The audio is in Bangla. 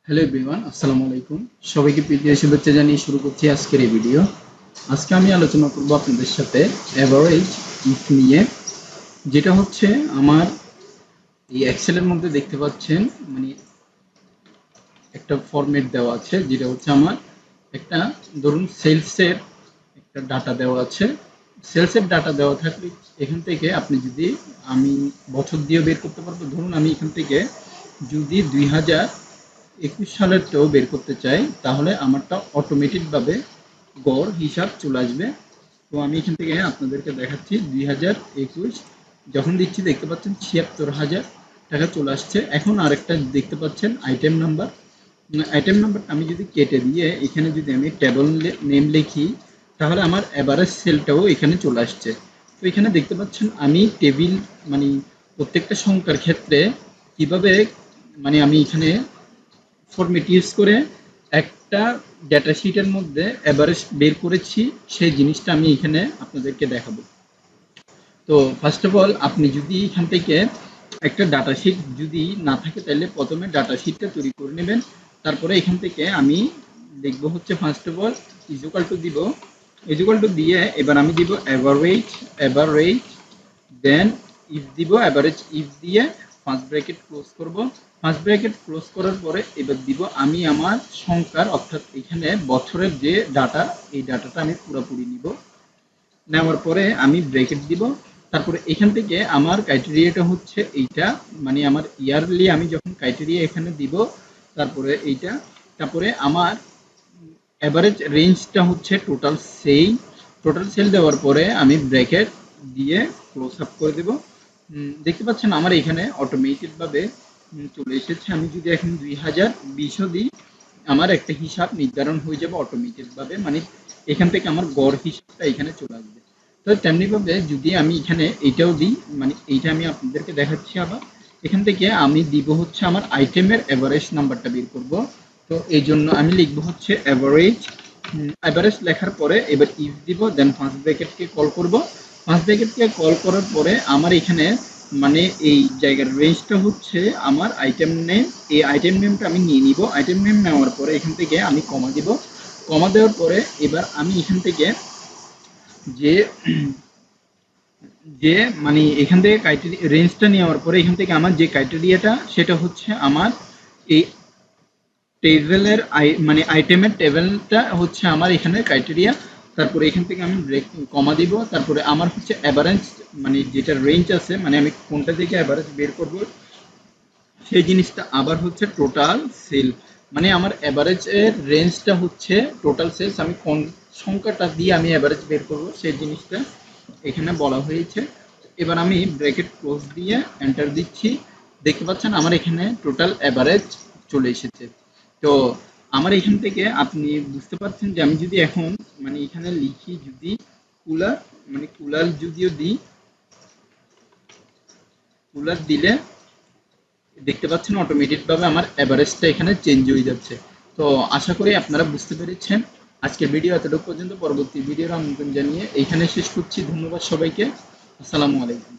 হ্যালো এভরিওয়ান, আসসালামু আলাইকুম। সবাইকে প্রীতি ও শুভেচ্ছা জানিয়ে শুরু করছি আজকের এই ভিডিও। আজকে আমি আলোচনা করব আপনাদের সাথে এভারেজ ইফ নিয়ে, যেটা হচ্ছে আমার এই এক্সেলের মধ্যে দেখতে পাচ্ছেন। মানে একটা ফরম্যাট দেওয়া আছে, যেটা হচ্ছে আমার একটা, ধরুন সেলসের একটা ডাটা দেওয়া আছে। সেলসের ডাটা দেওয়া থাকলে এখান থেকে আপনি যদি, আমি বছর দিয়ে বের করতে পারবো। ধরুন আমি এখান থেকে যদি 2021 সালেরটাও বের করতে চাই, তাহলে আমারটা অটোমেটিকভাবে গড় হিসাব চলে আসবে। তো আমি এখান থেকে আপনাদেরকে দেখাচ্ছি 2021 যখন দিচ্ছি, দেখতে পাচ্ছেন 76,000 টাকা চলে আসছে। এখন আরেকটা দেখতে পাচ্ছেন আইটেম নাম্বার। আইটেম নাম্বারটা আমি যদি কেটে দিয়ে এখানে যদি আমি টেবল নেম লিখি, তাহলে আমার এভারেজ সেলটাও এখানে চলে আসছে। তো এখানে দেখতে পাচ্ছেন আমি টেবিল, মানে প্রত্যেকটা সংখ্যার ক্ষেত্রে কিভাবে, মানে আমি এখানে ফরম্যাট ইউজ করে একটা ডেটা শিটের মধ্যে এভারেজ বের করেছি, সেই জিনিসটা আমি এখানে আপনাদেরকে দেখাবো। তো ফার্স্ট অফ অল, আপনি যদি এখান থেকে একটা ডাটা শিট যদি না থাকে, তাহলে প্রথমে ডাটা শিটটা তৈরি করে নেবেন। তারপরে এখান থেকে আমি দেখবো হচ্ছে first of all equal to দিব। ইজুকাল টু দিয়ে এবার আমি দিব এভারেজ, দেন ইফ দিব, এভারেজ ইফ দিয়ে ফার্স্ট ব্র্যাকেট ক্লোজ করব। ফার্স্ট ব্র্যাকেট ক্লোজ করার পরে এবার দিব আমি আমার সংখ্যার, অর্থাৎ এখানে বছরের যে ডাটা, এই ডাটাটা আমি পুরোপুরি নিব। নেওয়ার পরে আমি ব্র্যাকেট দিব। তারপরে এখান থেকে আমার ক্রাইটেরিয়াটা হচ্ছে এইটা, মানে আমার ইয়ারলি আমি যখন ক্রাইটেরিয়া এখানে দিব, তারপরে এইটা, তারপরে আমার এভারেজ রেঞ্জটা হচ্ছে টোটাল সেল দেওয়ার পরে আমি ব্র্যাকেট দিয়ে ক্লোজ আপ করে দেব। দেখতে পাচ্ছেন আমার এখানে অটোমেটিকভাবে চলে এসেছে। আমি যদি এখন 2020ও দিই, আমার একটা হিসাব নির্ধারণ হয়ে যাবে অটোমেটিকভাবে, মানে এখান থেকে আমার গড় হিসাবটা এখানে চলে আসবে। তো তেমনিভাবে যদি আমি এখানে এইটাও দিই, মানে এইটা আমি আপনাদেরকে দেখাচ্ছি আবার। এখান থেকে আমি দিব হচ্ছে আমার আইটেমের এভারেজ নাম্বারটা বের করব। তো এই জন্য আমি লিখবো হচ্ছে এভারেজ লেখার পরে এবার ইফ দিব, দেন ফার্স্ট ব্র্যাকেটকে কল করব। ফার্স্ট ব্র্যাকেটকে কল করার পরে আমার এখানে, মানে এই জায়গার রেঞ্জটা হচ্ছে আমার আইটেম নেম। এই আইটেম নেমটা আমি নিয়ে নিব। আইটেম নেম নেওয়ার পরে এখান থেকে আমি কমা দিব। কমা দেওয়ার পরে এবার আমি এখান থেকে যে যে মানে এখান থেকে ক্রাইটেরিয়া রেঞ্জটা নেওয়ার পরে এখান থেকে আমার যে ক্রাইটেরিয়াটা, সেটা হচ্ছে আমার এই টেবিলের মানে আইটেমের টেবিলটা হচ্ছে আমার এখানে ক্রাইটেরিয়া। তারপরে এখান থেকে আমি ব্রেক কমা দিব। তারপরে আমার হচ্ছে অ্যাভারেজ, মানে যেটা রেঞ্জ আছে, মানে আমি কোনটা থেকে অ্যাভারেজ বের করব, সেই জিনিসটা আবার হচ্ছে টোটাল সেল। মানে আমার অ্যাভারেজের রেঞ্জটা হচ্ছে টোটাল সেলস, আমি কোন সংখ্যাটা দিয়ে আমি অ্যাভারেজ বের করব, সেই জিনিসটা এখানে বলা হয়েছে। এবার আমি ব্র্যাকেট ক্লোজ দিয়ে এন্টার দিচ্ছি। দেখতে পাচ্ছেন আমার এখানে টোটাল অ্যাভারেজ চলে এসেছে। তো আমার এখান থেকে আপনি বুঝতে পারছেন যে আমি যদি এখন, মানে এখানে লিখি যদি কুলার, মানে কুলার যদিও দিই, কুলার দিলে দেখতে পাচ্ছেন অটোমেটিকভাবে আমার এভারেজটা এখানে চেঞ্জ হয়ে যাচ্ছে। তো আশা করি আপনারা বুঝতে পেরেছেন। আজকের ভিডিও এতটুকু পর্যন্ত। পরবর্তী ভিডিওর আমন্ত্রণ জানিয়ে এইখানে শেষ করছি। ধন্যবাদ সবাইকে। আসসালামু আলাইকুম।